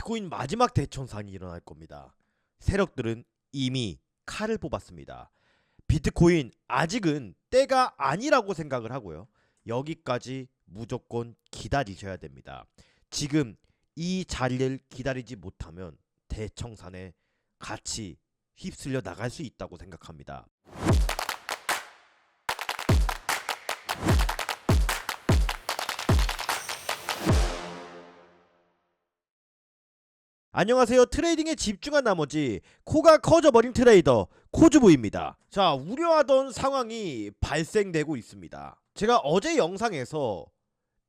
비트코인 마지막 대천상이 일어날 겁니다. 세력들은 이미 칼을 뽑았습니다. 비트코인 아직은 때가 아니라고 생각을 하고요. 여기까지 무조건 기다리셔야 됩니다. 지금 이 자리를 기다리지 못하면 대청산에 같이 휩쓸려 나갈 수 있다고 생각합니다. 안녕하세요. 트레이딩에 집중한 나머지 코가 커져버린 트레이더 코주부입니다. 자, 우려하던 상황이 발생되고 있습니다. 제가 어제 영상에서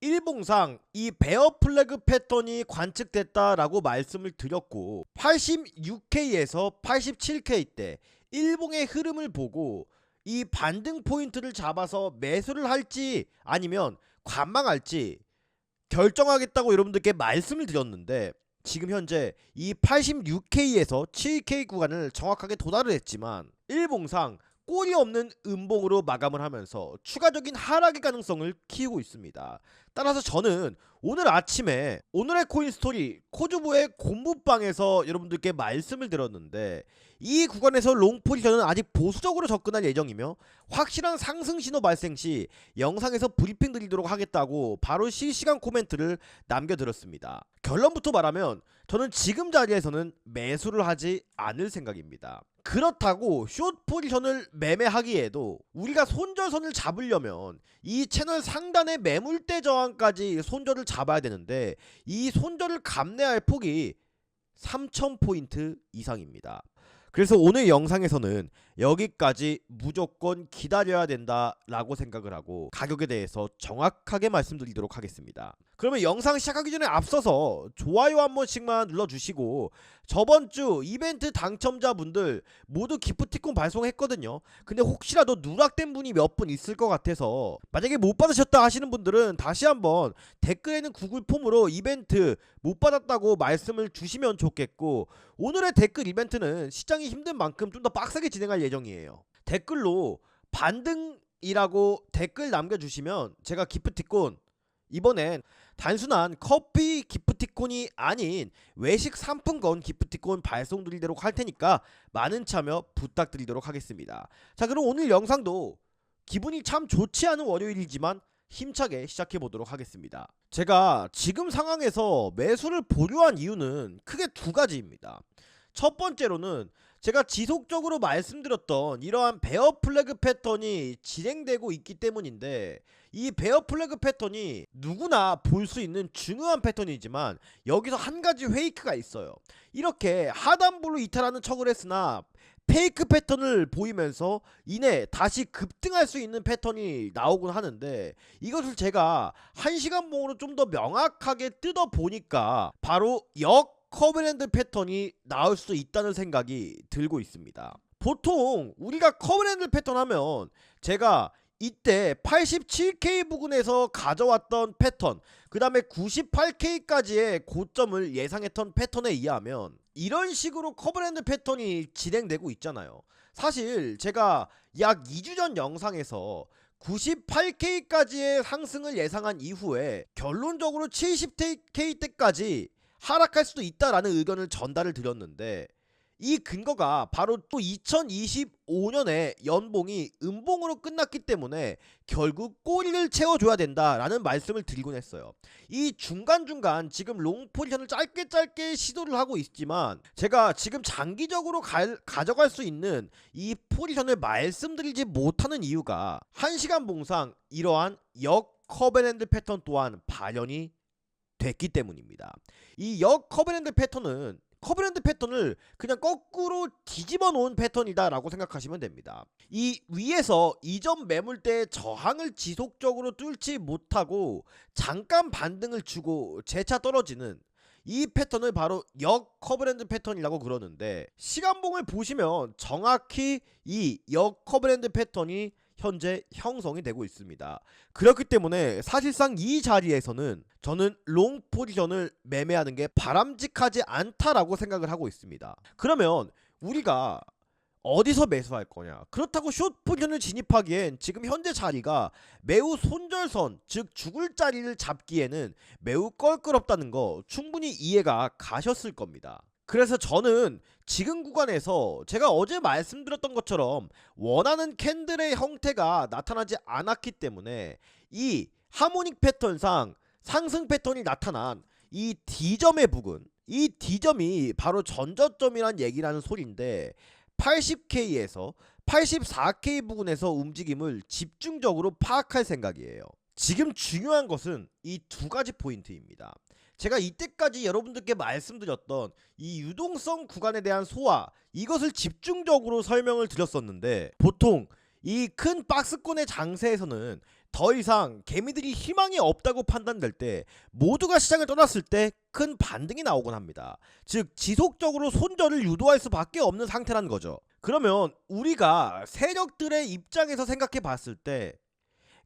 일봉상 이 베어 플래그 패턴이 관측됐다라고 말씀을 드렸고 86K에서 87K 때 일봉의 흐름을 보고 이 반등 포인트를 잡아서 매수를 할지 아니면 관망할지 결정하겠다고 여러분들께 말씀을 드렸는데, 지금 현재 이 86K에서 7K 구간을 정확하게 도달을 했지만 일봉상 꼬리 없는 음봉으로 마감을 하면서 추가적인 하락의 가능성을 키우고 있습니다. 따라서 저는 오늘 아침에 오늘의 코인 스토리 코주부의 공부방에서 여러분들께 말씀을 드렸는데, 이 구간에서 롱 포지션은 아직 보수적으로 접근할 예정이며 확실한 상승 신호 발생 시 영상에서 브리핑 드리도록 하겠다고 바로 실시간 코멘트를 남겨드렸습니다. 결론부터 말하면 저는 지금 자리에서는 매수를 하지 않을 생각입니다. 그렇다고 숏 포지션을 매매하기에도 우리가 손절선을 잡으려면 이 채널 상단의 매물대 저항까지 손절을 잡아야 되는데, 이 손절을 감내할 폭이 3000포인트 이상입니다. 그래서 오늘 영상에서는 여기까지 무조건 기다려야 된다라고 생각을 하고 가격에 대해서 정확하게 말씀드리도록 하겠습니다. 그러면 영상 시작하기 전에 앞서서 좋아요 한 번씩만 눌러주시고, 저번주 이벤트 당첨자분들 모두 기프티콘 발송했거든요. 근데 혹시라도 누락된 분이 몇 분 있을 것 같아서 만약에 못 받으셨다 하시는 분들은 다시 한번 댓글에 있는 구글 폼으로 이벤트 못 받았다고 말씀을 주시면 좋겠고, 오늘의 댓글 이벤트는 시장이 힘든 만큼 좀 더 빡세게 진행할 예정이에요. 댓글로 반등이라고 댓글 남겨주시면 제가 기프티콘, 이번엔 단순한 커피 기프티콘이 아닌 외식 상품권 기프티콘 발송드리도록 할 테니까 많은 참여 부탁드리도록 하겠습니다. 자, 그럼 오늘 영상도 기분이 참 좋지 않은 월요일이지만 힘차게 시작해보도록 하겠습니다. 제가 지금 상황에서 매수를 보류한 이유는 크게 두 가지입니다. 첫 번째로는 제가 지속적으로 말씀드렸던 이러한 베어 플래그 패턴이 진행되고 있기 때문인데, 이 베어 플래그 패턴이 누구나 볼 수 있는 중요한 패턴이지만 여기서 한 가지 페이크가 있어요. 이렇게 하단부로 이탈하는 척을 했으나 페이크 패턴을 보이면서 이내 다시 급등할 수 있는 패턴이 나오곤 하는데, 이것을 제가 1시간 봉으로 좀 더 명확하게 뜯어보니까 바로 커버랜드 패턴이 나올 수 있다는 생각이 들고 있습니다. 보통 우리가 커버랜드 패턴 하면 제가 이때 87K 부근에서 가져왔던 패턴, 그 다음에 98K까지의 고점을 예상했던 패턴에 의하면 이런 식으로 커버랜드 패턴이 진행되고 있잖아요. 사실 제가 약 2주 전 영상에서 98K까지의 상승을 예상한 이후에 결론적으로 70K 때까지 하락할 수도 있다라는 의견을 전달을 드렸는데, 이 근거가 바로 또 2025년에 연봉이 음봉으로 끝났기 때문에 결국 꼬리를 채워줘야 된다라는 말씀을 드리곤 했어요. 이 중간중간 지금 롱 포지션을 짧게 시도를 하고 있지만 제가 지금 장기적으로 가져갈 수 있는 이 포지션을 말씀드리지 못하는 이유가 1시간 봉상 이러한 커버랜드 패턴 또한 발현이 됐기 때문입니다. 이 커버랜드 패턴은 커버랜드 패턴을 그냥 거꾸로 뒤집어 놓은 패턴이다 라고 생각하시면 됩니다. 이 위에서 이전 매물대의 저항을 지속적으로 뚫지 못하고 잠깐 반등을 주고 재차 떨어지는 이 패턴을 바로 커버랜드 패턴이라고 그러는데, 시간봉을 보시면 정확히 이 커버랜드 패턴이 현재 형성이 되고 있습니다. 그렇기 때문에 사실상 이 자리에서는 저는 롱 포지션을 매매하는 게 바람직하지 않다라고 생각을 하고 있습니다. 그러면 우리가 어디서 매수할 거냐. 그렇다고 숏 포지션을 진입하기엔 지금 현재 자리가 매우 손절선, 즉 죽을 자리를 잡기에는 매우 껄끄럽다는 거 충분히 이해가 가셨을 겁니다. 그래서 저는 지금 구간에서 제가 어제 말씀드렸던 것처럼 원하는 캔들의 형태가 나타나지 않았기 때문에 이 하모닉 패턴상 상승 패턴이 나타난 이 D점의 부근, 이 D점이 바로 전저점이란 얘기라는 소리인데 80K에서 84K 부근에서 움직임을 집중적으로 파악할 생각이에요. 지금 중요한 것은 이 두 가지 포인트입니다. 제가 이때까지 여러분들께 말씀드렸던 이 유동성 구간에 대한 소화, 이것을 집중적으로 설명을 드렸었는데 보통 이 큰 박스권의 장세에서는 더 이상 개미들이 희망이 없다고 판단될 때 모두가 시장을 떠났을 때 큰 반등이 나오곤 합니다. 즉 지속적으로 손절을 유도할 수밖에 없는 상태라는 거죠. 그러면 우리가 세력들의 입장에서 생각해 봤을 때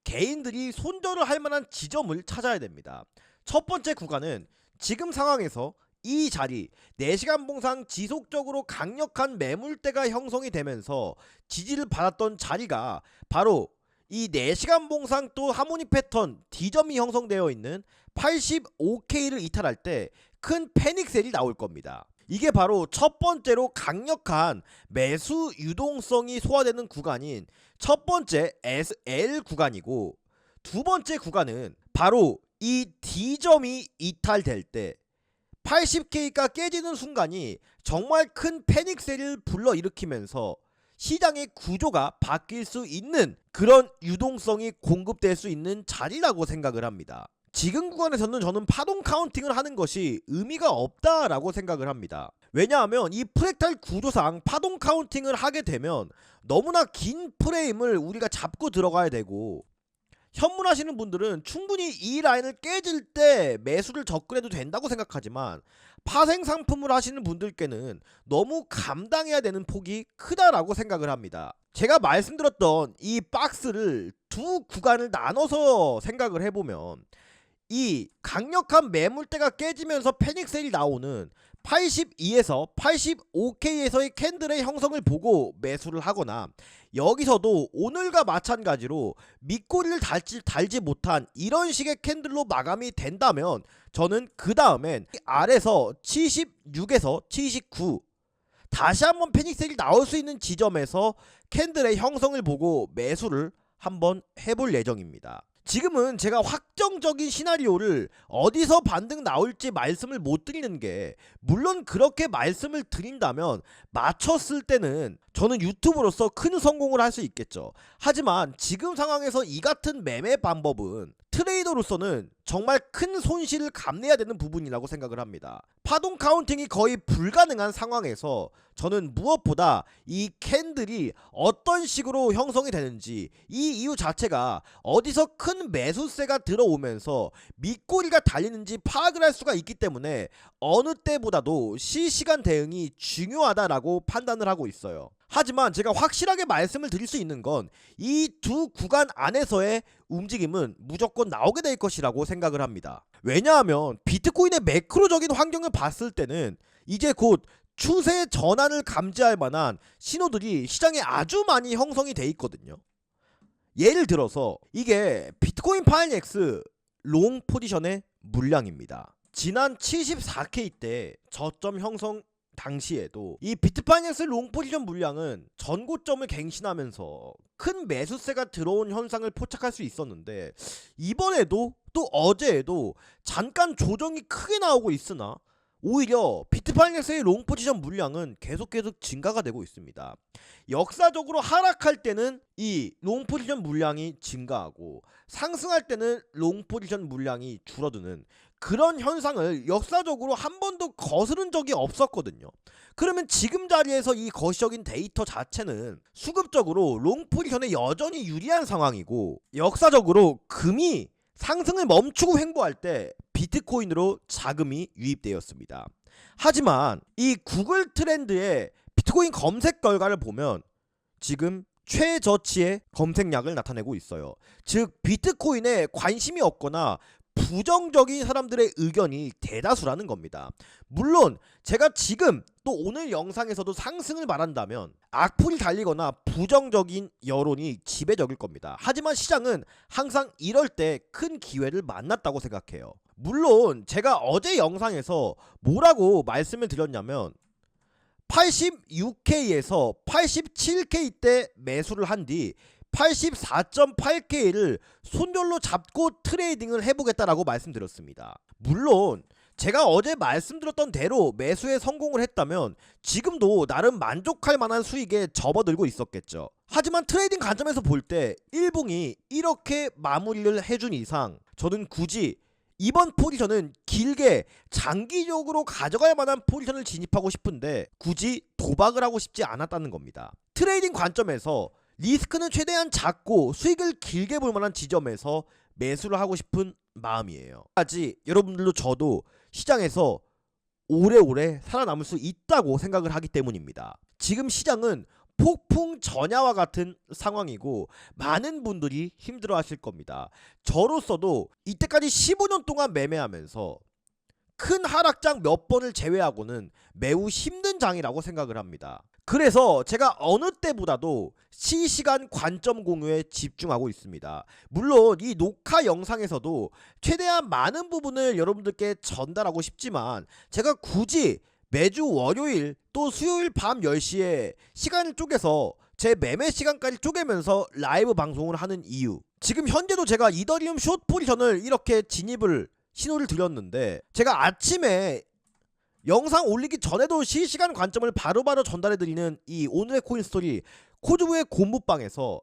개인들이 손절을 할 만한 지점을 찾아야 됩니다. 첫 번째 구간은 지금 상황에서 이 자리 4시간 봉상 지속적으로 강력한 매물대가 형성이 되면서 지지를 받았던 자리가 바로 이 4시간 봉상 또 하모닉 패턴 D점이 형성되어 있는 85K를 이탈할 때 큰 패닉셀이 나올 겁니다. 이게 바로 첫 번째로 강력한 매수 유동성이 소화되는 구간인 첫 번째 SL 구간이고, 두 번째 구간은 바로 이 D점이 이탈될 때 80K가 깨지는 순간이 정말 큰 패닉셀을 불러일으키면서 시장의 구조가 바뀔 수 있는 그런 유동성이 공급될 수 있는 자리라고 생각을 합니다. 지금 구간에서는 저는 파동 카운팅을 하는 것이 의미가 없다라고 생각을 합니다. 왜냐하면 이 프랙탈 구조상 파동 카운팅을 하게 되면 너무나 긴 프레임을 우리가 잡고 들어가야 되고, 현문하시는 분들은 충분히 이 라인을 깨질 때 매수를 접근해도 된다고 생각하지만 파생 상품을 하시는 분들께는 너무 감당해야 되는 폭이 크다라고 생각을 합니다. 제가 말씀드렸던 이 박스를 두 구간을 나눠서 생각을 해보면 이 강력한 매물대가 깨지면서 패닉셀이 나오는 82에서 85K에서의 캔들의 형성을 보고 매수를 하거나, 여기서도 오늘과 마찬가지로 밑꼬리를 달지 못한 이런 식의 캔들로 마감이 된다면 저는 그 다음엔 아래서 76에서 79 다시 한번 패닉셀이 나올 수 있는 지점에서 캔들의 형성을 보고 매수를 한번 해볼 예정입니다. 지금은 제가 확정적인 시나리오를 어디서 반등 나올지 말씀을 못 드리는 게, 물론 그렇게 말씀을 드린다면 맞췄을 때는 저는 유튜브로서 큰 성공을 할 수 있겠죠. 하지만 지금 상황에서 이 같은 매매 방법은 트레이더로서는 정말 큰 손실을 감내해야 되는 부분이라고 생각을 합니다. 파동 카운팅이 거의 불가능한 상황에서 저는 무엇보다 이 캔들이 어떤 식으로 형성이 되는지, 이 이유 자체가 어디서 큰 매수세가 들어오면서 밑꼬리가 달리는지 파악을 할 수가 있기 때문에 어느 때보다도 실시간 대응이 중요하다라고 판단을 하고 있어요. 하지만 제가 확실하게 말씀을 드릴 수 있는 건 이 두 구간 안에서의 움직임은 무조건 나오게 될 것이라고 생각을 합니다. 왜냐하면 비트코인의 매크로적인 환경을 봤을 때는 이제 곧 추세 전환을 감지할 만한 신호들이 시장에 아주 많이 형성이 돼 있거든요. 예를 들어서 이게 비트코인 파이넥스 롱 포지션의 물량입니다. 지난 74K 때 저점 형성 당시에도 이 비트파이낸스 롱 포지션 물량은 전고점을 갱신하면서 큰 매수세가 들어온 현상을 포착할 수 있었는데, 이번에도 또 어제에도 잠깐 조정이 크게 나오고 있으나 오히려 비트파이낸스의 롱 포지션 물량은 계속 증가가 되고 있습니다. 역사적으로 하락할 때는 이 롱 포지션 물량이 증가하고 상승할 때는 롱 포지션 물량이 줄어드는 그런 현상을 역사적으로 한 번도 거스른 적이 없었거든요. 그러면 지금 자리에서 이 거시적인 데이터 자체는 수급적으로 롱 포지션에 여전히 유리한 상황이고, 역사적으로 금이 상승을 멈추고 횡보할 때 비트코인으로 자금이 유입되었습니다. 하지만 이 구글 트렌드의 비트코인 검색 결과를 보면 지금 최저치의 검색량을 나타내고 있어요. 즉 비트코인에 관심이 없거나 부정적인 사람들의 의견이 대다수라는 겁니다. 물론 제가 지금 또 오늘 영상에서도 상승을 말한다면 악플이 달리거나 부정적인 여론이 지배적일 겁니다. 하지만 시장은 항상 이럴 때 큰 기회를 만났다고 생각해요. 물론 제가 어제 영상에서 뭐라고 말씀을 드렸냐면 86K에서 87K 때 매수를 한 뒤 84.8K를 손절로 잡고 트레이딩을 해보겠다라고 말씀드렸습니다. 물론 제가 어제 말씀드렸던 대로 매수에 성공을 했다면 지금도 나름 만족할 만한 수익에 접어들고 있었겠죠. 하지만 트레이딩 관점에서 볼 때 일봉이 이렇게 마무리를 해준 이상 저는 굳이 이번 포지션은 길게 장기적으로 가져갈 만한 포지션을 진입하고 싶은데 굳이 도박을 하고 싶지 않았다는 겁니다. 트레이딩 관점에서 리스크는 최대한 작고 수익을 길게 볼 만한 지점에서 매수를 하고 싶은 마음이에요. 아직 여러분들도 저도 시장에서 오래오래 살아남을 수 있다고 생각을 하기 때문입니다. 지금 시장은 폭풍 전야와 같은 상황이고 많은 분들이 힘들어 하실 겁니다. 저로서도 이때까지 15년 동안 매매하면서 큰 하락장 몇 번을 제외하고는 매우 힘든 장이라고 생각을 합니다. 그래서 제가 어느 때보다도 실시간 관점 공유에 집중하고 있습니다. 물론 이 녹화 영상에서도 최대한 많은 부분을 여러분들께 전달하고 싶지만 제가 굳이 매주 월요일 또 수요일 밤 10시에 시간을 쪼개서 제 매매 시간까지 쪼개면서 라이브 방송을 하는 이유, 지금 현재도 제가 이더리움 숏 포지션을 이렇게 진입을 신호를 드렸는데 제가 아침에 영상 올리기 전에도 실시간 관점을 바로바로 전달해드리는 이 오늘의 코인스토리 코주부의 곰부방에서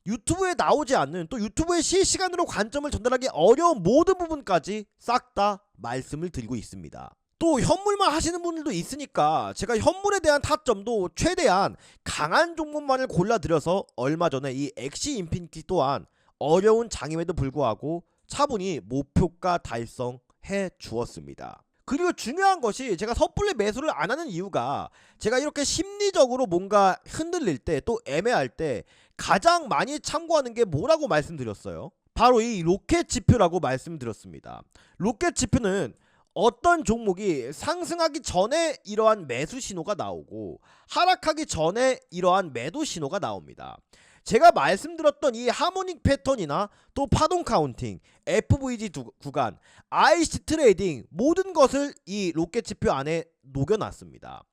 유튜브에 나오지 않는, 또 유튜브에 실시간으로 관점을 전달하기 어려운 모든 부분까지 싹 다 말씀을 드리고 있습니다. 또 현물만 하시는 분들도 있으니까 제가 현물에 대한 타점도 최대한 강한 종목만을 골라드려서 얼마 전에 이 엑시 인피니티 또한 어려운 장임에도 불구하고 차분히 목표가 달성해 주었습니다. 그리고 중요한 것이 제가 섣불리 매수를 안 하는 이유가 제가 이렇게 심리적으로 뭔가 흔들릴 때 또 애매할 때 가장 많이 참고하는 게 뭐라고 말씀드렸어요? 바로 이 로켓 지표라고 말씀드렸습니다. 로켓 지표는 어떤 종목이 상승하기 전에 이러한 매수 신호가 나오고 하락하기 전에 이러한 매도 신호가 나옵니다. 제가 말씀드렸던 이 하모닉 패턴이나 또 파동 카운팅, FVG 구간, IC 트레이딩 모든 것을 이 로켓 지표 안에 녹여놨습니다.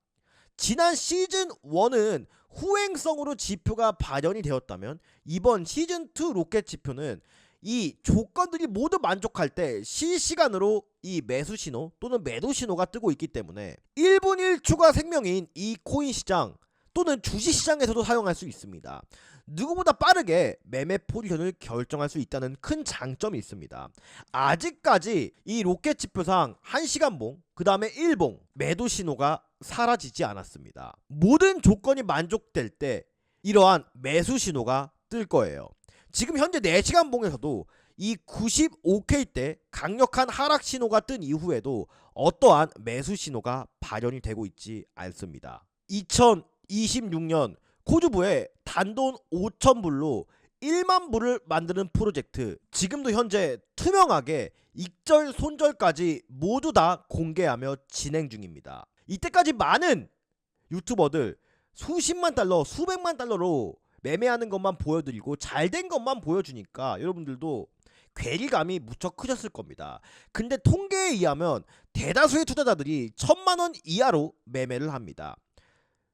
지난 시즌 1은 후행성으로 지표가 발현이 되었다면 이번 시즌 2 로켓 지표는 이 조건들이 모두 만족할 때 실시간으로 이 매수 신호 또는 매도 신호가 뜨고 있기 때문에 1분 1초가 생명인 이 코인 시장 또는 주식 시장에서도 사용할 수 있습니다. 누구보다 빠르게 매매 포지션을 결정할 수 있다는 큰 장점이 있습니다. 아직까지 이 로켓 지표상 1시간봉 그 다음에 1봉 매도 신호가 사라지지 않았습니다. 모든 조건이 만족될 때 이러한 매수 신호가 뜰 거예요. 지금 현재 4시간봉에서도 이 95K 때 강력한 하락 신호가 뜬 이후에도 어떠한 매수 신호가 발현이 되고 있지 않습니다. 2026년 코주부의 단돈 5,000불로 1만 불을 만드는 프로젝트, 지금도 현재 투명하게 익절 손절까지 모두 다 공개하며 진행 중입니다. 이때까지 많은 유튜버들 수십만 달러, 수백만 달러로 매매하는 것만 보여드리고 잘된 것만 보여주니까 여러분들도 괴리감이 무척 크셨을 겁니다. 근데 통계에 의하면 대다수의 투자자들이 1,000만원 이하로 매매를 합니다.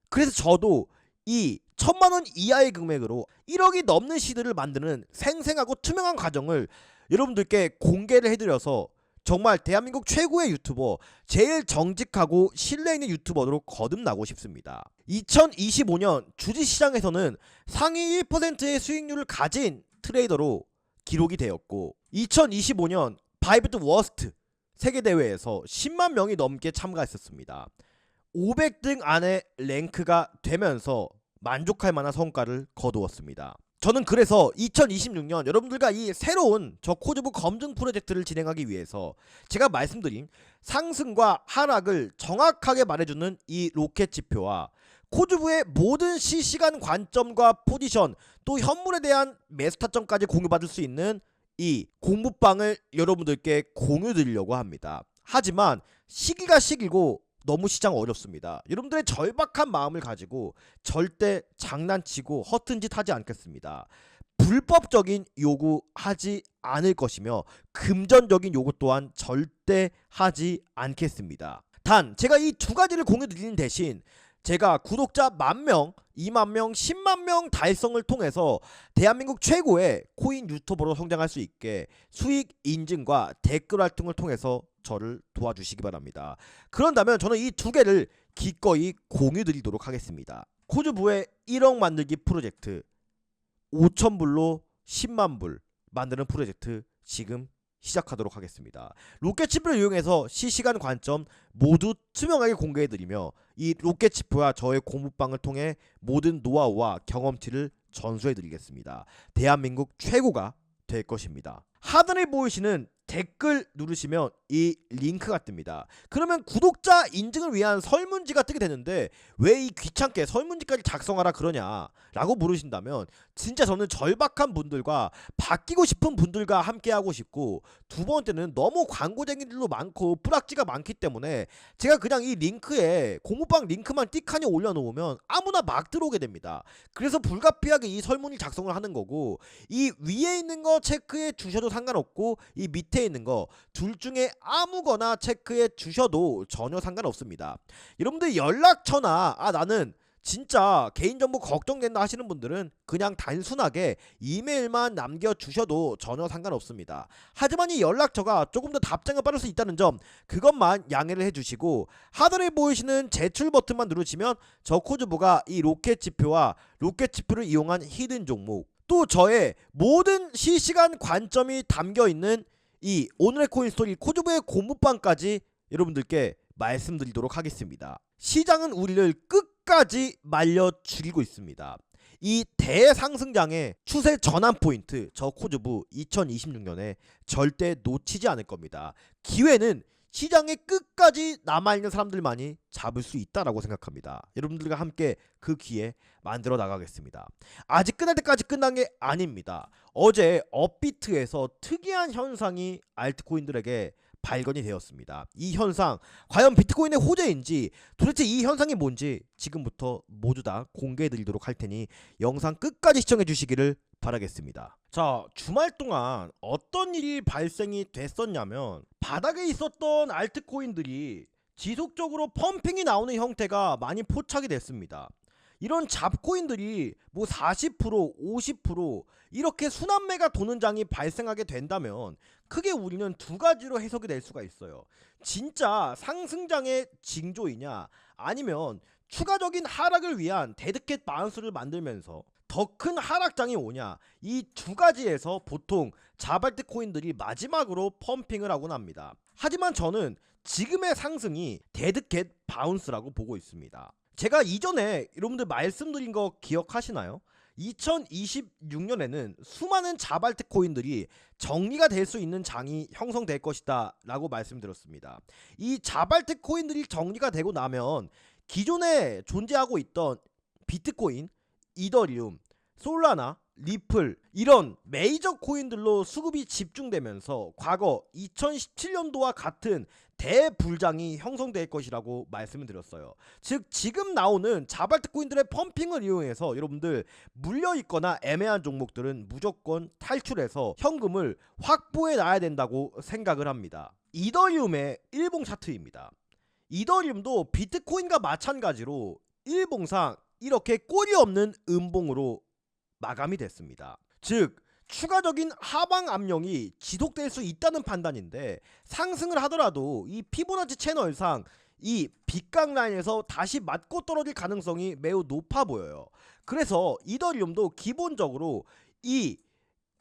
그래서 저도 이 1,000만원 이하의 금액으로 1억이 넘는 시드를 만드는 생생하고 투명한 과정을 여러분들께 공개를 해드려서 정말 대한민국 최고의 유튜버, 제일 정직하고 신뢰있는 유튜버로 거듭나고 싶습니다. 2025년 주식시장에서는 상위 1%의 수익률을 가진 트레이더로 기록이 되었고 2025년 바이브트 워스트 세계대회에서 10만 명이 넘게 참가했었습니다. 500등 안에 랭크가 되면서 만족할 만한 성과를 거두었습니다. 저는 그래서 2026년 여러분들과 이 새로운 저 코주부 검증 프로젝트를 진행하기 위해서 제가 말씀드린 상승과 하락을 정확하게 말해주는 이 로켓 지표와 코주부의 모든 실시간 관점과 포지션 또 현물에 대한 매수 타점까지 공유받을 수 있는 이 공부방을 여러분들께 공유드리려고 합니다. 하지만 시기가 시기고 너무 시장 어렵습니다. 여러분들의 절박한 마음을 가지고 절대 장난치고 허튼 짓 하지 않겠습니다. 불법적인 요구하지 않을 것이며 금전적인 요구 또한 절대 하지 않겠습니다. 단 제가 이 두 가지를 공유드리는 대신 제가 구독자 10,000명, 20,000명, 100,000명 달성을 통해서 대한민국 최고의 코인 유튜버로 성장할 수 있게 수익 인증과 댓글 활동을 통해서 저를 도와주시기 바랍니다. 그런다면 저는 이 두 개를 기꺼이 공유드리도록 하겠습니다. 코즈부의 1억 만들기 프로젝트, 5,000불로 10만 불 만드는 프로젝트 지금 시작하도록 하겠습니다. 로켓칩을 이용해서 실시간 관점 모두 투명하게 공개해드리며 이 로켓치프와 저의 공부방을 통해 모든 노하우와 경험치를 전수해드리겠습니다. 대한민국 최고가 될 것입니다. 하단에 보이시는 댓글 누르시면 이 링크가 뜹니다. 그러면 구독자 인증을 위한 설문지가 뜨게 되는데 왜 이 귀찮게 설문지까지 작성하라 그러냐 라고 물으신다면 진짜 저는 절박한 분들과 바뀌고 싶은 분들과 함께 하고 싶고, 두 번째는 너무 광고쟁이들도 많고 뿌락지가 많기 때문에 제가 그냥 이 링크에 공부방 링크만 띡하니 올려놓으면 아무나 막 들어오게 됩니다. 그래서 불가피하게 이 설문을 작성을 하는 거고, 이 위에 있는 거 체크해 주셔도 상관없고 이 밑에 있는 거 둘 중에 아무거나 체크해 주셔도 전혀 상관없습니다. 여러분들 연락처나 나는 진짜 개인정보 걱정된다 하시는 분들은 그냥 단순하게 이메일만 남겨주셔도 전혀 상관없습니다. 하지만 이 연락처가 조금 더 답장을 빠를 수 있다는 점, 그것만 양해를 해주시고 하단에 보이시는 제출 버튼만 누르시면 저 코즈부가 이 로켓지표와 로켓지표를 이용한 히든 종목, 또 저의 모든 실시간 관점이 담겨있는 이 오늘의 코인스토리 코즈부의 공부방까지 여러분들께 말씀드리도록 하겠습니다. 시장은 우리를 끝까지 말려 죽이고 있습니다. 이 대상승장의 추세 전환 포인트, 저 코즈부 2026년에 절대 놓치지 않을 겁니다. 기회는 시장의 끝까지 남아있는 사람들만이 잡을 수 있다라고 생각합니다. 여러분들과 함께 그 기회 만들어 나가겠습니다. 아직 끝날 때까지 끝난 게 아닙니다. 어제 업비트에서 특이한 현상이 알트코인들에게 발견이 되었습니다. 이 현상 과연 비트코인의 호재인지, 도대체 이 현상이 뭔지 지금부터 모두 다 공개해 드리도록 할 테니 영상 끝까지 시청해 주시기를 바라겠습니다. 자, 주말 동안 어떤 일이 발생이 됐었냐면 바닥에 있었던 알트코인들이 지속적으로 펌핑이 나오는 형태가 많이 포착이 됐습니다. 이런 잡코인들이 뭐 40%, 50% 이렇게 순환매가 도는 장이 발생하게 된다면 크게 우리는 두 가지로 해석이 될 수가 있어요. 진짜 상승장의 징조이냐, 아니면 추가적인 하락을 위한 데드캣 바운스를 만들면서 더 큰 하락장이 오냐, 이 두 가지에서 보통 자발트 코인들이 마지막으로 펌핑을 하곤 합니다. 하지만 저는 지금의 상승이 데드캣 바운스라고 보고 있습니다. 제가 이전에 여러분들 말씀드린 거 기억하시나요? 2026년에는 수많은 자발트 코인들이 정리가 될 수 있는 장이 형성될 것이다 라고 말씀드렸습니다. 이 자발트 코인들이 정리가 되고 나면 기존에 존재하고 있던 비트코인, 이더리움, 솔라나, 리플 이런 메이저 코인들로 수급이 집중되면서 과거 2017년도와 같은 대불장이 형성될 것이라고 말씀을 드렸어요. 즉 지금 나오는 자발트 코인들의 펌핑을 이용해서 여러분들 물려있거나 애매한 종목들은 무조건 탈출해서 현금을 확보해 놔야 된다고 생각을 합니다. 이더리움의 일봉 차트입니다. 이더리움도 비트코인과 마찬가지로 일봉상 이렇게 꼬리 없는 음봉으로 마감이 됐습니다. 즉 추가적인 하방 압력이 지속될 수 있다는 판단인데, 상승을 하더라도 이 피보나치 채널상 이 빗각 라인에서 다시 맞고 떨어질 가능성이 매우 높아 보여요. 그래서 이더리움도 기본적으로 이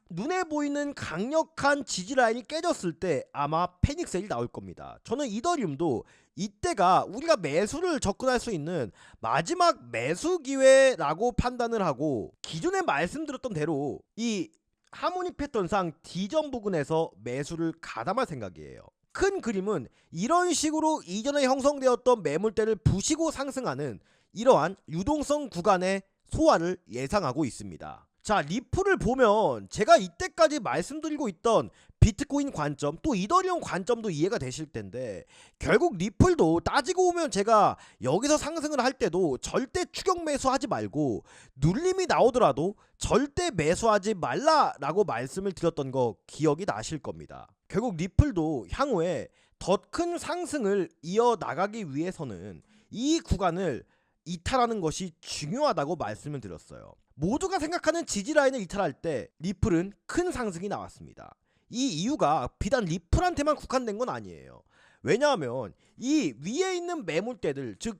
눈에 보이는 강력한 지지 라인이 깨졌을 때 아마 패닉셀이 나올 겁니다. 저는 이더리움도 이때가 우리가 매수를 접근할 수 있는 마지막 매수 기회라고 판단을 하고, 기존에 말씀드렸던 대로 이 하모니 패턴상 D점 부근에서 매수를 가담할 생각이에요. 큰 그림은 이런 식으로 이전에 형성되었던 매물대를 부시고 상승하는 이러한 유동성 구간의 소화를 예상하고 있습니다. 자, 리플을 보면 제가 이때까지 말씀드리고 있던 비트코인 관점 또 이더리움 관점도 이해가 되실 텐데, 결국 리플도 따지고 보면 제가 여기서 상승을 할 때도 절대 추격 매수하지 말고 눌림이 나오더라도 절대 매수하지 말라라고 말씀을 드렸던 거 기억이 나실 겁니다. 결국 리플도 향후에 더 큰 상승을 이어나가기 위해서는 이 구간을 이탈하는 것이 중요하다고 말씀을 드렸어요. 모두가 생각하는 지지라인을 이탈할 때 리플은 큰 상승이 나왔습니다. 이 이유가 비단 리플한테만 국한된 건 아니에요. 왜냐하면 이 위에 있는 매물대들, 즉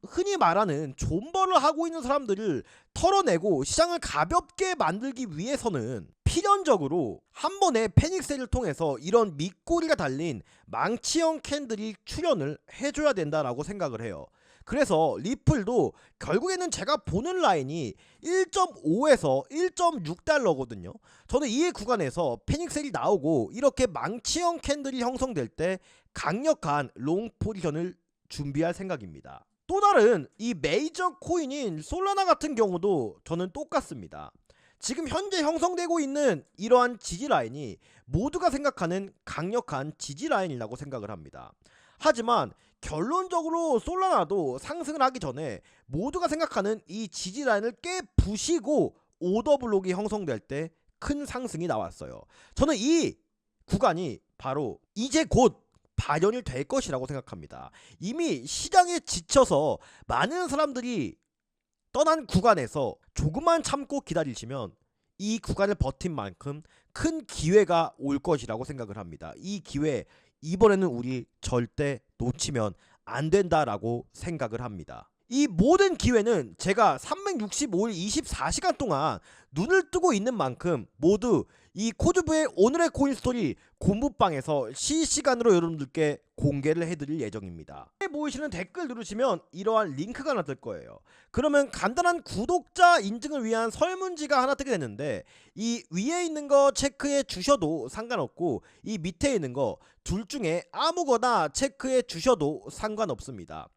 흔히 말하는 존버를 하고 있는 사람들을 털어내고 시장을 가볍게 만들기 위해서는 필연적으로 한 번에 패닉셀을 통해서 이런 밑꼬리가 달린 망치형 캔들이 출현을 해줘야 된다라고 생각을 해요. 그래서 리플도 결국에는 제가 보는 라인이 1.5에서 1.6달러거든요. 저는 이 구간에서 패닉셀이 나오고 이렇게 망치형 캔들이 형성될 때 강력한 롱 포지션을 준비할 생각입니다. 또 다른 이 메이저 코인인 솔라나 같은 경우도 저는 똑같습니다. 지금 현재 형성되고 있는 이러한 지지 라인이 모두가 생각하는 강력한 지지 라인이라고 생각을 합니다. 하지만 결론적으로 솔라나도 상승을 하기 전에 모두가 생각하는 이 지지 라인을 깨부시고 오더블록이 형성될 때 큰 상승이 나왔어요. 저는 이 구간이 바로 이제 곧 발현이 될 것이라고 생각합니다. 이미 시장에 지쳐서 많은 사람들이 떠난 구간에서 조금만 참고 기다리시면 이 구간을 버틴 만큼 큰 기회가 올 것이라고 생각을 합니다. 이 기회 이번에는 우리 절대 놓치면 안 된다라고 생각을 합니다. 이 모든 기회는 제가 365일 24시간 동안 눈을 뜨고 있는 만큼 모두 이 코즈부의 오늘의 코인스토리 공부방에서 실시간으로 여러분들께 공개를 해드릴 예정입니다. 보이시는 댓글 누르시면 이러한 링크가 하나 뜰 거예요. 그러면 간단한 구독자 인증을 위한 설문지가 하나 뜨게 되는데, 이 위에 있는 거 체크해 주셔도 상관없고 이 밑에 있는 거 둘 중에 아무거나 체크해 주셔도 상관없습니다.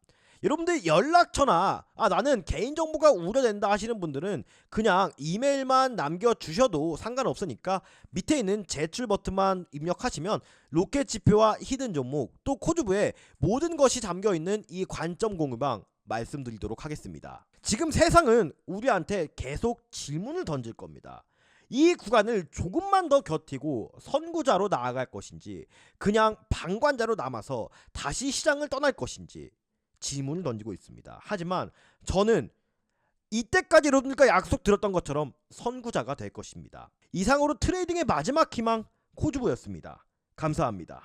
여러분들 연락처나 나는 개인정보가 우려된다 하시는 분들은 그냥 이메일만 남겨주셔도 상관없으니까 밑에 있는 제출 버튼만 입력하시면 로켓 지표와 히든 종목 또 코즈부에 모든 것이 담겨있는 이 관점 공유방 말씀드리도록 하겠습니다. 지금 세상은 우리한테 계속 질문을 던질 겁니다. 이 구간을 조금만 더 곁이고 선구자로 나아갈 것인지 그냥 방관자로 남아서 다시 시장을 떠날 것인지 질문을 던지고 있습니다. 하지만 저는 이때까지 여러분들과 약속드렸던 것처럼 선구자가 될 것입니다. 이상으로 트레이딩의 마지막 희망 코즈부였습니다. 감사합니다.